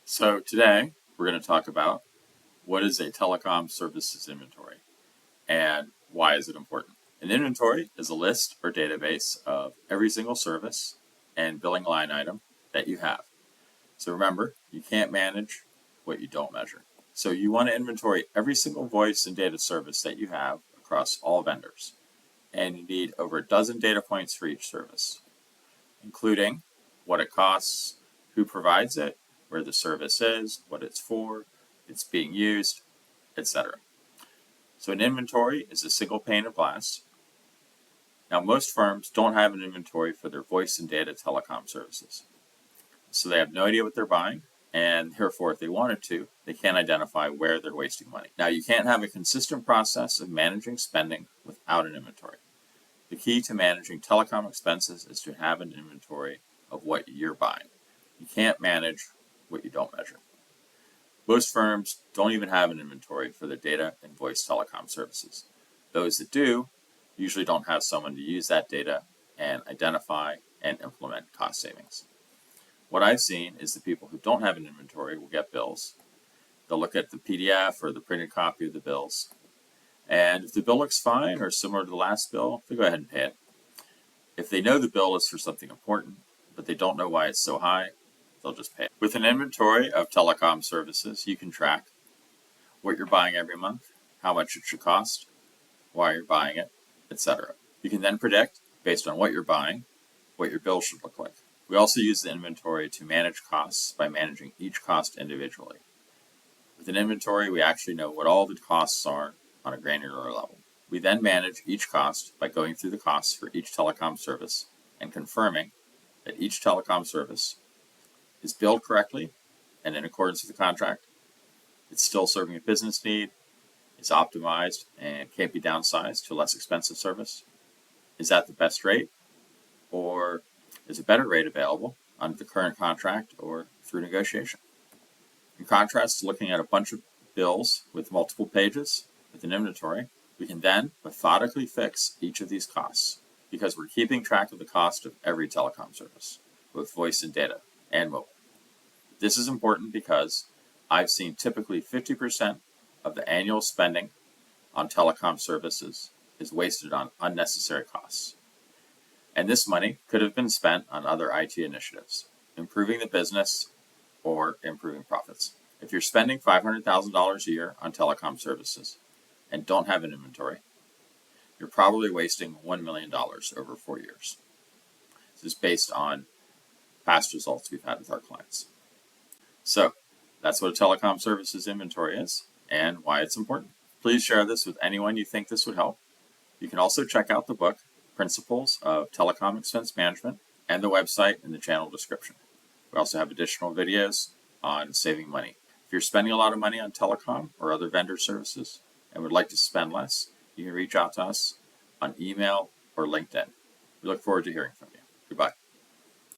So today we're going to talk about what is a telecom services inventory and why is it important. An inventory is a list or database of every single service and billing line item that you have. So remember, you can't manage what you don't measure. So you want to inventory every single voice and data service that you have across all vendors. And you need over a dozen data points for each service, including what it costs, who provides it, where the service is, what it's for, it's being used, etc. So an inventory is a single pane of glass. Now most firms don't have an inventory for their voice and data telecom services. So they have no idea what they're buying, and therefore if they wanted to, they can't identify where they're wasting money. Now you can't have a consistent process of managing spending without an inventory. The key to managing telecom expenses is to have an inventory of what you're buying. You can't manage what you don't measure. Most firms don't even have an inventory for their data and voice telecom services. Those that do usually don't have someone to use that data and identify and implement cost savings. What I've seen is the people who don't have an inventory will get bills. They'll look at the PDF or the printed copy of the bills. And if the bill looks fine or similar to the last bill, they go ahead and pay it. If they know the bill is for something important, but they don't know why it's so high, they'll just pay it. With an inventory of telecom services, you can track what you're buying every month, how much it should cost, why you're buying it, etc. You can then predict, based on what you're buying, what your bill should look like. We also use the inventory to manage costs by managing each cost individually. With an inventory, we actually know what all the costs are on a granular level. We then manage each cost by going through the costs for each telecom service and confirming that each telecom service is billed correctly and in accordance with the contract, it's still serving a business need, is optimized and can't be downsized to a less expensive service, is at the best rate, or is a better rate available under the current contract or through negotiation. In contrast to looking at a bunch of bills with multiple pages with an inventory, we can then methodically fix each of these costs because we're keeping track of the cost of every telecom service, both voice and data, and mobile. This is important because I've seen typically 50% of the annual spending on telecom services is wasted on unnecessary costs. And this money could have been spent on other IT initiatives, improving the business or improving profits. If you're spending $500,000 a year on telecom services and don't have an inventory, you're probably wasting $1 million over 4 years. This is based on past results we've had with our clients. So that's what a telecom services inventory is and why it's important. Please share this with anyone you think this would help. You can also check out the book, Principles of Telecom Expense Management, and the website in the channel description. We also have additional videos on saving money. If you're spending a lot of money on telecom or other vendor services and would like to spend less, you can reach out to us on email or LinkedIn. We look forward to hearing from you. Goodbye.